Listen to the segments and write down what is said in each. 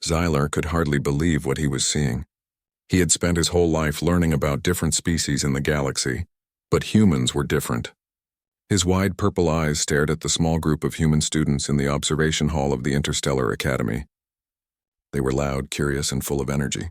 Xylar could hardly believe what he was seeing. He had spent his whole life learning about different species in the galaxy, but humans were different. His wide purple eyes stared at the small group of human students in the observation hall of the Interstellar Academy. They were loud, curious, and full of energy.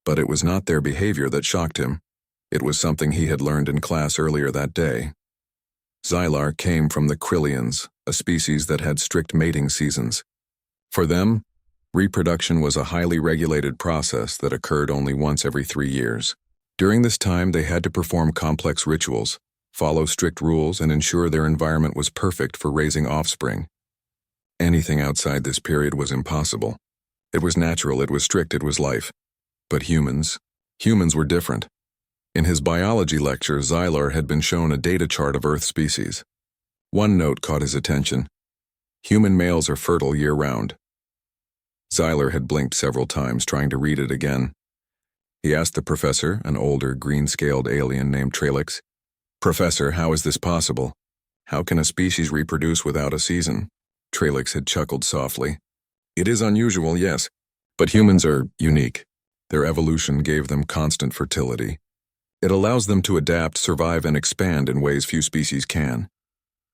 But it was not their behavior that shocked him. It was something he had learned in class earlier that day. Xylar came from the Krillians, a species that had strict mating seasons. For them, reproduction was a highly regulated process that occurred only once every 3 years. During this time, they had to perform complex rituals, follow strict rules, and ensure their environment was perfect for raising offspring. Anything outside this period was impossible. It was natural, it was strict, it was life. But humans were different. In his biology lecture, Xylar had been shown a data chart of Earth species. One note caught his attention. Human males are fertile year-round. Xylar had blinked several times, trying to read it again. He asked the professor, an older, green-scaled alien named Tralix, "Professor, how is this possible? How can a species reproduce without a season?" Tralix had chuckled softly. "It is unusual, yes, but humans are unique. Their evolution gave them constant fertility. It allows them to adapt, survive, and expand in ways few species can."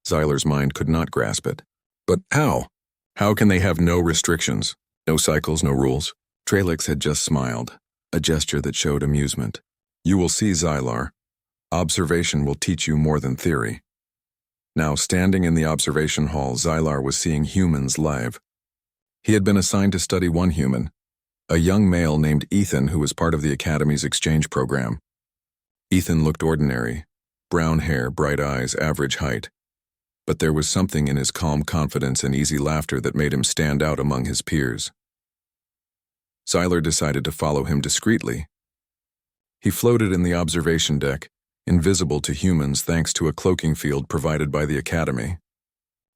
Xylar's mind could not grasp it. But how? How can they have no restrictions? No cycles, no rules? Tralix had just smiled, a gesture that showed amusement. "You will see, Xylar. Observation will teach you more than theory." Now, standing in the observation hall, Xylar was seeing humans live. He had been assigned to study one human, a young male named Ethan who was part of the Academy's exchange program. Ethan looked ordinary, brown hair, bright eyes, average height. But there was something in his calm confidence and easy laughter that made him stand out among his peers. Xylar decided to follow him discreetly. He floated in the observation deck, invisible to humans thanks to a cloaking field provided by the Academy.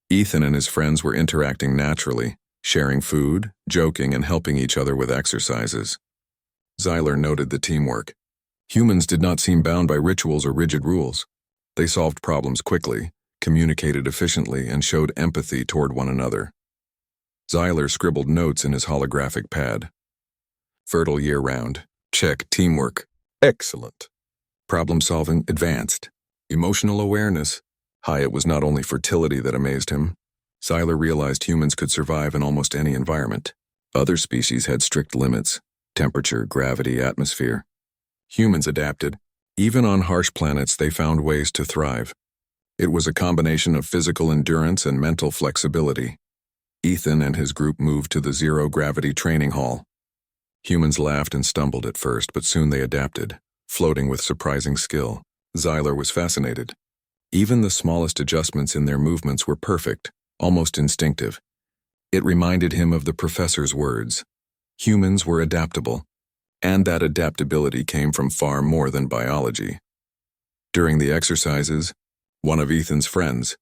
Ethan and his friends were interacting naturally, sharing food, joking, and helping each other with exercises. Xylar noted the teamwork. Humans did not seem bound by rituals or rigid rules. They solved problems quickly, communicated efficiently, and showed empathy toward one another. Xylar scribbled notes in his holographic pad. Fertile year-round. Check. Teamwork. Excellent. Problem-solving. Advanced. Emotional awareness. High. It was not only fertility that amazed him. Xylar realized humans could survive in almost any environment. Other species had strict limits: temperature, gravity, atmosphere. Humans adapted. Even on harsh planets, they found ways to thrive. It was a combination of physical endurance and mental flexibility. Ethan and his group moved to the zero-gravity training hall. Humans laughed and stumbled at first, but soon they adapted, floating with surprising skill. Xylar was fascinated. Even the smallest adjustments in their movements were perfect, almost instinctive. It reminded him of the professor's words. Humans were adaptable, and that adaptability came from far more than biology. During the exercises, one of Ethan's friends,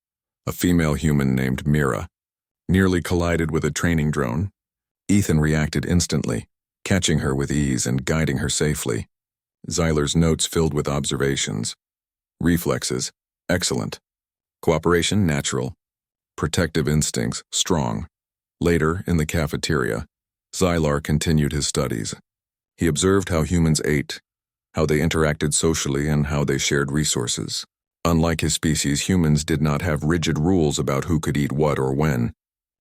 a female human named Mira, nearly collided with a training drone. Ethan reacted instantly, catching her with ease and guiding her safely. Xylar's notes filled with observations. Reflexes, excellent. Cooperation, natural. Protective instincts, strong. Later, in the cafeteria, Xylar continued his studies. He observed how humans ate, how they interacted socially, and how they shared resources. Unlike his species, humans did not have rigid rules about who could eat what or when.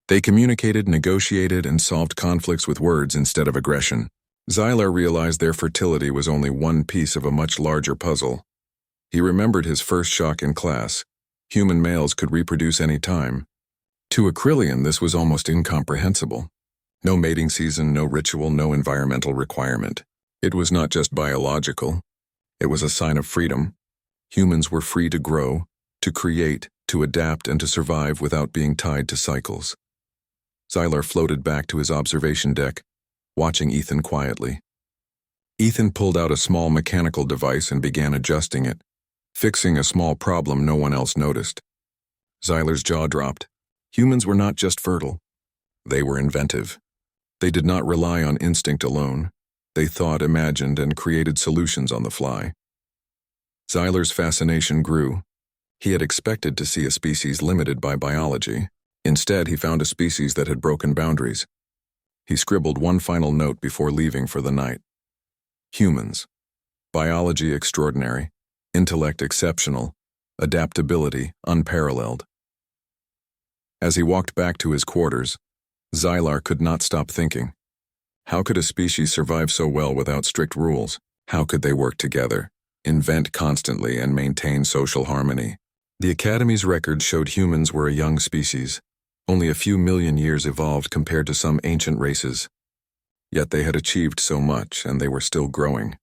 They communicated, negotiated, and solved conflicts with words instead of aggression. Xylar realized their fertility was only one piece of a much larger puzzle. He remembered his first shock in class. Human males could reproduce any time. To a Krillian, this was almost incomprehensible. No mating season, no ritual, no environmental requirement. It was not just biological. It was a sign of freedom. Humans were free to grow, to create, to adapt, and to survive without being tied to cycles. Xylar floated back to his observation deck, watching Ethan quietly. Ethan pulled out a small mechanical device and began adjusting it, fixing a small problem no one else noticed. Xylar's jaw dropped. Humans were not just fertile. They were inventive. They did not rely on instinct alone. They thought, imagined, and created solutions on the fly. Xylar's fascination grew. He had expected to see a species limited by biology. Instead, he found a species that had broken boundaries. He scribbled one final note before leaving for the night. Humans. Biology extraordinary. Intellect exceptional. Adaptability unparalleled. As he walked back to his quarters, Xylar could not stop thinking. How could a species survive so well without strict rules? How could they work together, invent constantly, and maintain social harmony? The Academy's records showed humans were a young species, only a few million years evolved compared to some ancient races. Yet they had achieved so much, and they were still growing.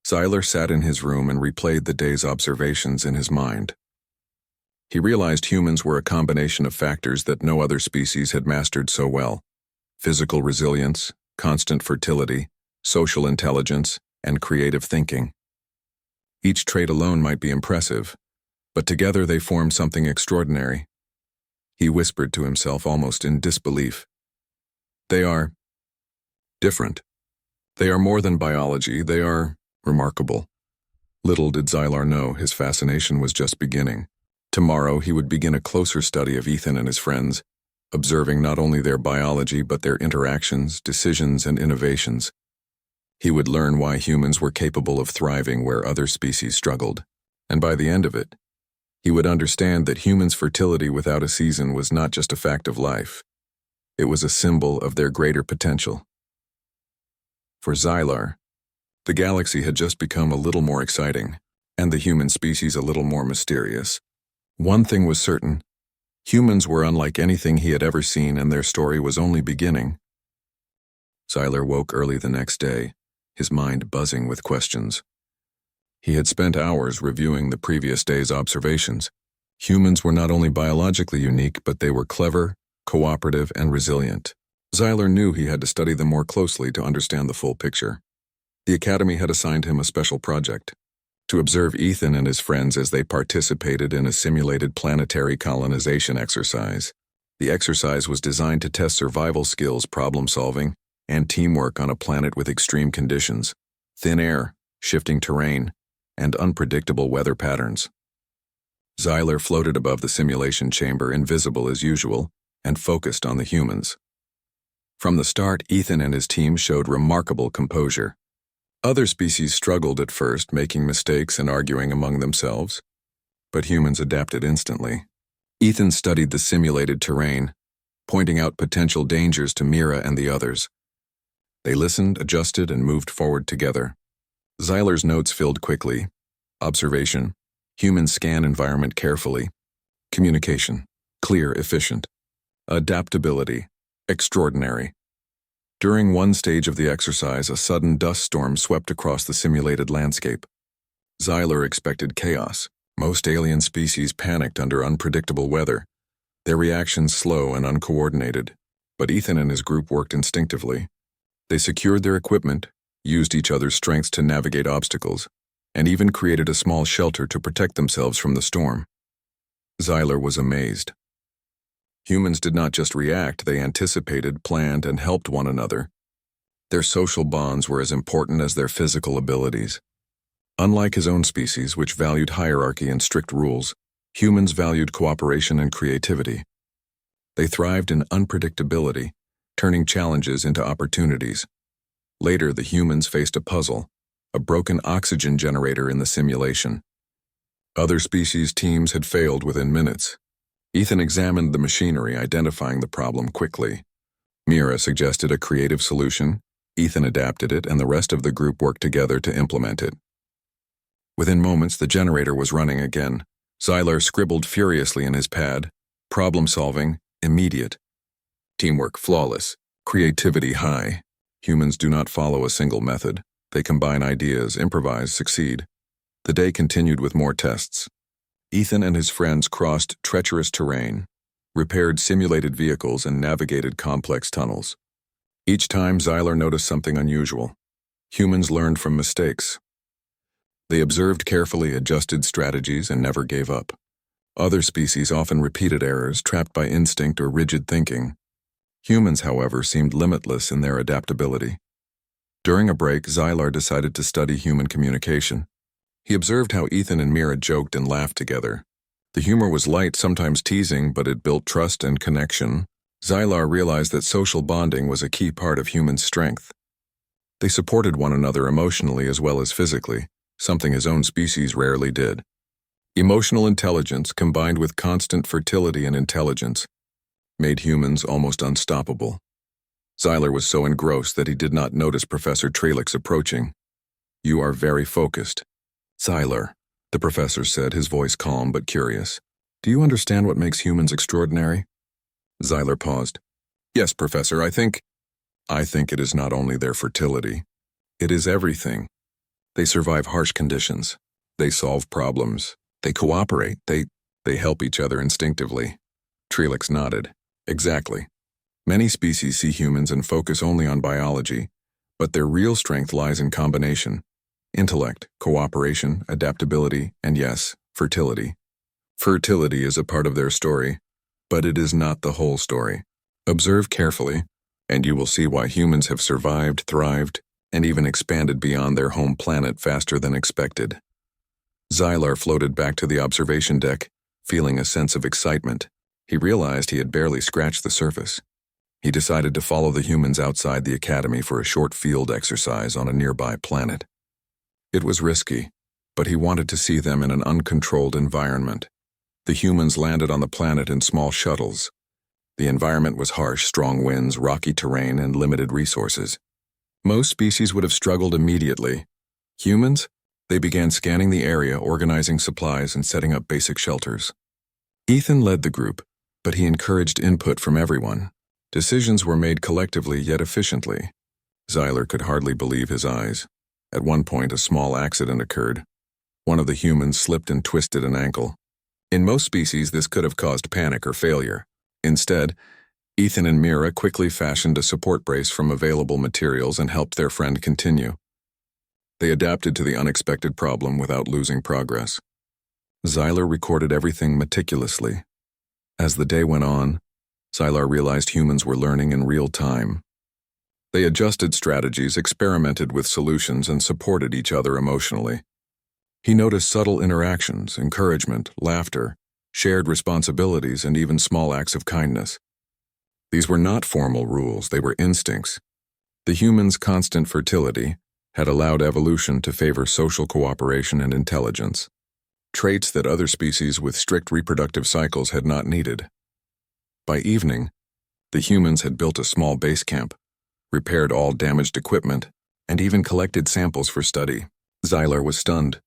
Xylar sat in his room and replayed the day's observations in his mind. He realized humans were a combination of factors that no other species had mastered so well: physical resilience, constant fertility, social intelligence, and creative thinking. Each trait alone might be impressive, but together they formed something extraordinary. He whispered to himself almost in disbelief. They are different. They are more than biology, they are remarkable. Little did Xylar know his fascination was just beginning. Tomorrow he would begin a closer study of Ethan and his friends, observing not only their biology but their interactions, decisions, and innovations. He would learn why humans were capable of thriving where other species struggled, and by the end of it, he would understand that humans' fertility without a season was not just a fact of life. It was a symbol of their greater potential. For Xylar, the galaxy had just become a little more exciting, and the human species a little more mysterious. One thing was certain: humans were unlike anything he had ever seen, and their story was only beginning. Xylar woke early the next day, his mind buzzing with questions. He had spent hours reviewing the previous day's observations. Humans were not only biologically unique, but they were clever, cooperative, and resilient. Xylar knew he had to study them more closely to understand the full picture. The Academy had assigned him a special project: to observe Ethan and his friends as they participated in a simulated planetary colonization exercise. The exercise was designed to test survival skills, problem-solving, and teamwork on a planet with extreme conditions: thin air, shifting terrain, and unpredictable weather patterns. Xylar floated above the simulation chamber, invisible as usual, and focused on the humans. From the start, Ethan and his team showed remarkable composure. Other species struggled at first, making mistakes and arguing among themselves, but humans adapted instantly. Ethan studied the simulated terrain, pointing out potential dangers to Mira and the others. They listened, adjusted, and moved forward together. Xylar's notes filled quickly. Observation: humans scan environment carefully. Communication: clear, efficient. Adaptability: extraordinary. During one stage of the exercise, a sudden dust storm swept across the simulated landscape. Xylar expected chaos. Most alien species panicked under unpredictable weather, their reactions slow and uncoordinated. But Ethan and his group worked instinctively. They secured their equipment, used each other's strengths to navigate obstacles, and even created a small shelter to protect themselves from the storm. Xylar was amazed. Humans did not just react, they anticipated, planned, and helped one another. Their social bonds were as important as their physical abilities. Unlike his own species, which valued hierarchy and strict rules, humans valued cooperation and creativity. They thrived in unpredictability, turning challenges into opportunities. Later, the humans faced a puzzle: a broken oxygen generator in the simulation. Other species' teams had failed within minutes. Ethan examined the machinery, identifying the problem quickly. Mira suggested a creative solution, Ethan adapted it, and the rest of the group worked together to implement it. Within moments, the generator was running again. Xylar scribbled furiously in his pad: problem-solving, immediate. Teamwork flawless, creativity high. Humans do not follow a single method. They combine ideas, improvise, succeed. The day continued with more tests. Ethan and his friends crossed treacherous terrain, repaired simulated vehicles, and navigated complex tunnels. Each time, Xylar noticed something unusual. Humans learned from mistakes. They observed carefully, adjusted strategies, and never gave up. Other species often repeated errors, trapped by instinct or rigid thinking. Humans, however, seemed limitless in their adaptability. During a break, Xylar decided to study human communication. He observed how Ethan and Mira joked and laughed together. The humor was light, sometimes teasing, but it built trust and connection. Xylar realized that social bonding was a key part of human strength. They supported one another emotionally as well as physically, something his own species rarely did. Emotional intelligence, combined with constant fertility and intelligence, made humans almost unstoppable. Xylar was so engrossed that he did not notice Professor Trelix approaching. "You are very focused." "Xylar," the professor said, his voice calm but curious. "Do you understand what makes humans extraordinary?" Xylar paused. "Yes, Professor, I think it is not only their fertility. It is everything. They survive harsh conditions. They solve problems. They cooperate. They help each other instinctively." Trelix nodded. "Exactly. Many species see humans and focus only on biology, but their real strength lies in combination. Intellect, cooperation, adaptability, and yes, fertility. Fertility is a part of their story, but it is not the whole story. Observe carefully, and you will see why humans have survived, thrived, and even expanded beyond their home planet faster than expected." Xylar floated back to the observation deck, feeling a sense of excitement. He realized he had barely scratched the surface. He decided to follow the humans outside the academy for a short field exercise on a nearby planet. It was risky, but he wanted to see them in an uncontrolled environment. The humans landed on the planet in small shuttles. The environment was harsh, strong winds, rocky terrain, and limited resources. Most species would have struggled immediately. Humans? They began scanning the area, organizing supplies, and setting up basic shelters. Ethan led the group, but he encouraged input from everyone. Decisions were made collectively yet efficiently. Xylar could hardly believe his eyes. At one point, a small accident occurred. One of the humans slipped and twisted an ankle. In most species, this could have caused panic or failure. Instead, Ethan and Mira quickly fashioned a support brace from available materials and helped their friend continue. They adapted to the unexpected problem without losing progress. Xylar recorded everything meticulously. As the day went on, Xylar realized humans were learning in real time. They adjusted strategies, experimented with solutions, and supported each other emotionally. He noticed subtle interactions, encouragement, laughter, shared responsibilities, and even small acts of kindness. These were not formal rules, they were instincts. The humans' constant fertility had allowed evolution to favor social cooperation and intelligence, traits that other species with strict reproductive cycles had not needed. By evening, the humans had built a small base camp, repaired all damaged equipment, and even collected samples for study. Xylar was stunned.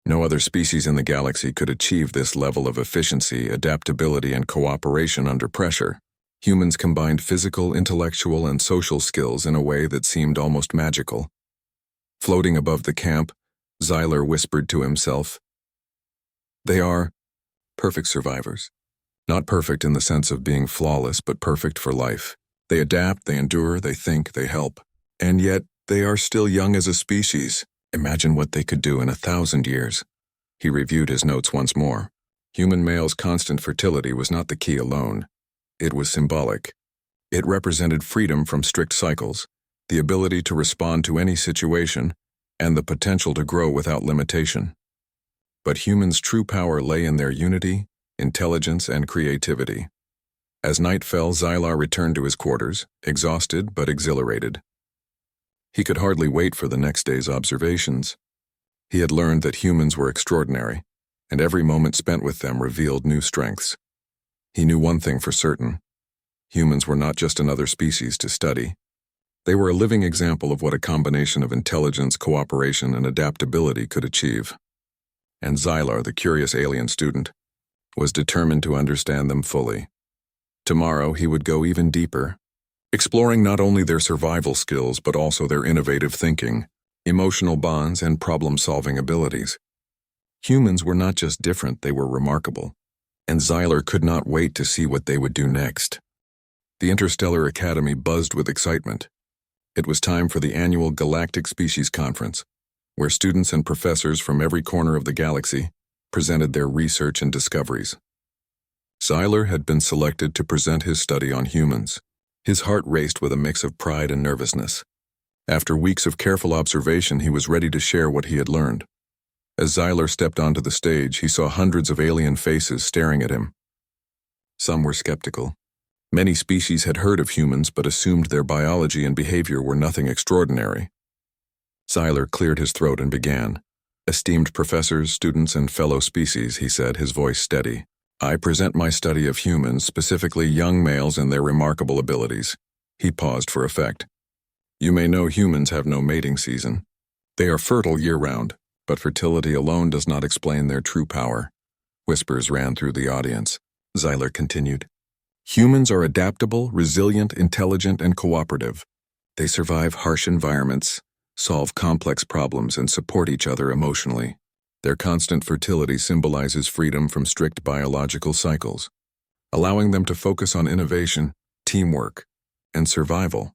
No other species in the galaxy could achieve this level of efficiency, adaptability, and cooperation under pressure. Humans combined physical, intellectual, and social skills in a way that seemed almost magical. Floating above the camp, Xylar whispered to himself, "They are perfect survivors. Not perfect in the sense of being flawless, but perfect for life. They adapt, they endure, they think, they help. And yet, they are still young as a species. Imagine what they could do in 1,000 years." He reviewed his notes once more. Human males' constant fertility was not the key alone. It was symbolic. It represented freedom from strict cycles, the ability to respond to any situation, and the potential to grow without limitation. But humans' true power lay in their unity, intelligence, and creativity. As night fell, Xylar returned to his quarters, exhausted but exhilarated. He could hardly wait for the next day's observations. He had learned that humans were extraordinary, and every moment spent with them revealed new strengths. He knew one thing for certain. Humans were not just another species to study. They were a living example of what a combination of intelligence, cooperation, and adaptability could achieve. And Xylar, the curious alien student, was determined to understand them fully. Tomorrow he would go even deeper, exploring not only their survival skills but also their innovative thinking, emotional bonds, and problem-solving abilities. Humans were not just different, they were remarkable, and Xylar could not wait to see what they would do next. The Interstellar Academy buzzed with excitement. It was time for the annual Galactic Species Conference, where students and professors from every corner of the galaxy presented their research and discoveries. Xylar had been selected to present his study on humans. His heart raced with a mix of pride and nervousness. After weeks of careful observation, he was ready to share what he had learned. As Xylar stepped onto the stage, he saw hundreds of alien faces staring at him. Some were skeptical. Many species had heard of humans but assumed their biology and behavior were nothing extraordinary. Xyler cleared his throat and began. "Esteemed professors, students, and fellow species," he said, his voice steady. "I present my study of humans, specifically young males and their remarkable abilities." He paused for effect. "You may know humans have no mating season. They are fertile year-round, but fertility alone does not explain their true power." Whispers ran through the audience. Xyler continued. "Humans are adaptable, resilient, intelligent, and cooperative. They survive harsh environments, solve complex problems, and support each other emotionally. Their constant fertility symbolizes freedom from strict biological cycles, allowing them to focus on innovation, teamwork, and survival."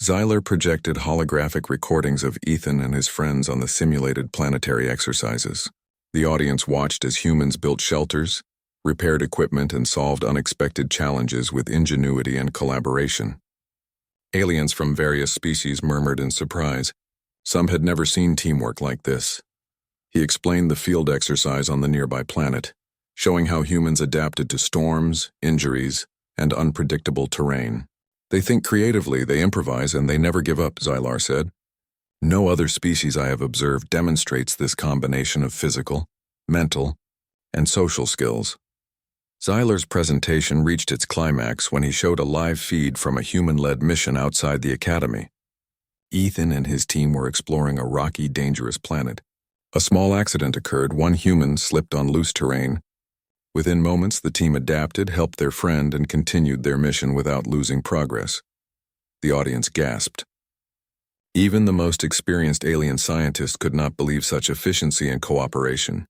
Xyler projected holographic recordings of Ethan and his friends on the simulated planetary exercises. The audience watched as humans built shelters, repaired equipment, and solved unexpected challenges with ingenuity and collaboration. Aliens from various species murmured in surprise. Some had never seen teamwork like this. He explained the field exercise on the nearby planet, showing how humans adapted to storms, injuries, and unpredictable terrain. "They think creatively, they improvise, and they never give up," Xyler said. "No other species I have observed demonstrates this combination of physical, mental, and social skills." Xyler's presentation reached its climax when he showed a live feed from a human-led mission outside the academy. Ethan and his team were exploring a rocky, dangerous planet. A small accident occurred. One human slipped on loose terrain. Within moments, the team adapted, helped their friend, and continued their mission without losing progress. The audience gasped. Even the most experienced alien scientists could not believe such efficiency and cooperation.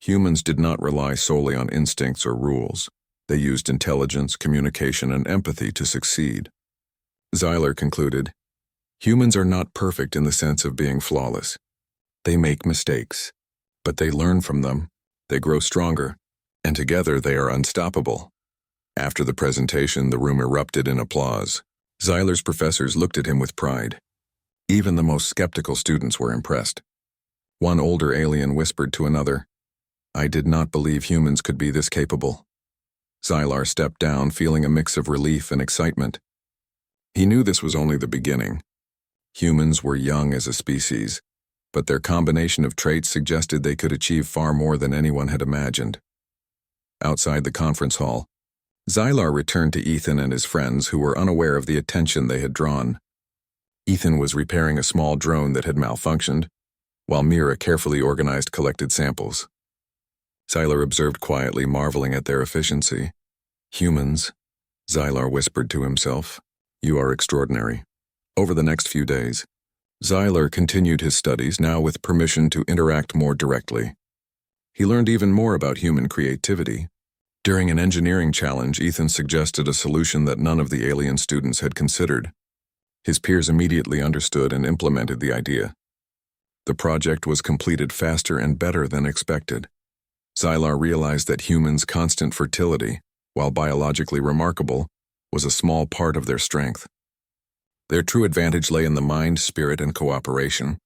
Humans did not rely solely on instincts or rules. They used intelligence, communication, and empathy to succeed. Xyler concluded, "Humans are not perfect in the sense of being flawless. They make mistakes, but they learn from them, they grow stronger, and together they are unstoppable." After the presentation, the room erupted in applause. Xyler's professors looked at him with pride. Even the most skeptical students were impressed. One older alien whispered to another, "I did not believe humans could be this capable." Xyler stepped down, feeling a mix of relief and excitement. He knew this was only the beginning. Humans were young as a species, but their combination of traits suggested they could achieve far more than anyone had imagined. Outside the conference hall, Xyler returned to Ethan and his friends, who were unaware of the attention they had drawn. Ethan was repairing a small drone that had malfunctioned, while Mira carefully organized collected samples. Xyler observed quietly, marveling at their efficiency. "Humans," Xyler whispered to himself, "you are extraordinary." Over the next few days, Xyler continued his studies, now with permission to interact more directly. He learned even more about human creativity. During an engineering challenge, Ethan suggested a solution that none of the alien students had considered. His peers immediately understood and implemented the idea. The project was completed faster and better than expected. Xyler realized that humans' constant fertility, while biologically remarkable, was a small part of their strength. Their true advantage lay in the mind, spirit, and cooperation.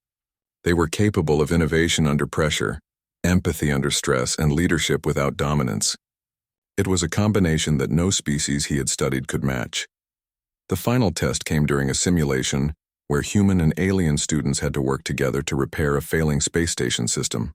They were capable of innovation under pressure, empathy under stress, and leadership without dominance. It was a combination that no species he had studied could match. The final test came during a simulation where human and alien students had to work together to repair a failing space station system.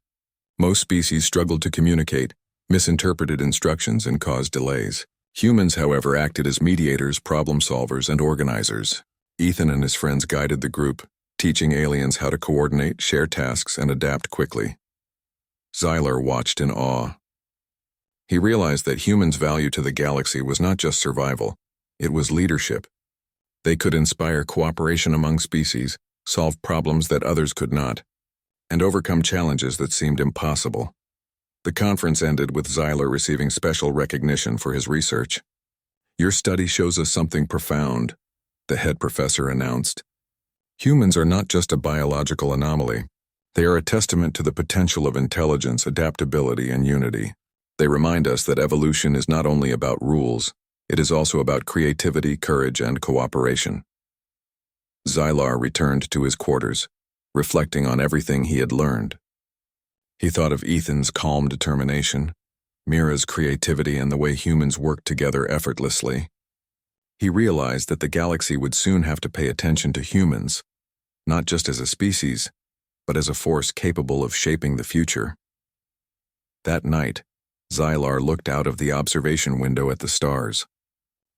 Most species struggled to communicate, misinterpreted instructions, and caused delays. Humans, however, acted as mediators, problem solvers, and organizers. Ethan and his friends guided the group, teaching aliens how to coordinate, share tasks, and adapt quickly. Xyler watched in awe. He realized that humans' value to the galaxy was not just survival, it was leadership. They could inspire cooperation among species, solve problems that others could not, and overcome challenges that seemed impossible. The conference ended with Xyler receiving special recognition for his research. "Your study shows us something profound," the head professor announced. "Humans are not just a biological anomaly. They are a testament to the potential of intelligence, adaptability, and unity. They remind us that evolution is not only about rules, it is also about creativity, courage, and cooperation." Xyler returned to his quarters, reflecting on everything he had learned. He thought of Ethan's calm determination, Mira's creativity, and the way humans worked together effortlessly. He realized that the galaxy would soon have to pay attention to humans, not just as a species, but as a force capable of shaping the future. That night, Xylar looked out of the observation window at the stars.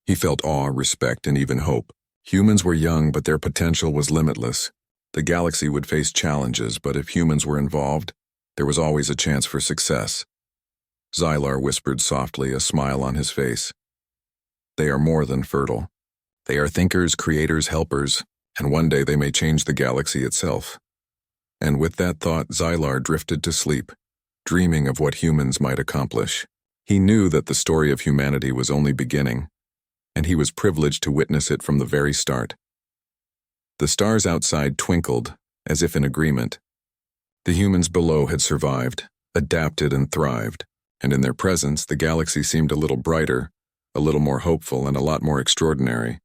He felt awe, respect, and even hope. Humans were young, but their potential was limitless. The galaxy would face challenges, but if humans were involved, there was always a chance for success. Xylar whispered softly, a smile on his face. They are more than fertile. They are thinkers, creators, helpers, and one day they may change the galaxy itself. And with that thought, Xylar drifted to sleep, dreaming of what humans might accomplish. He knew that the story of humanity was only beginning, and he was privileged to witness it from the very start. The stars outside twinkled, as if in agreement. The humans below had survived, adapted, and thrived, and in their presence the galaxy seemed a little brighter, a little more hopeful, and a lot more extraordinary.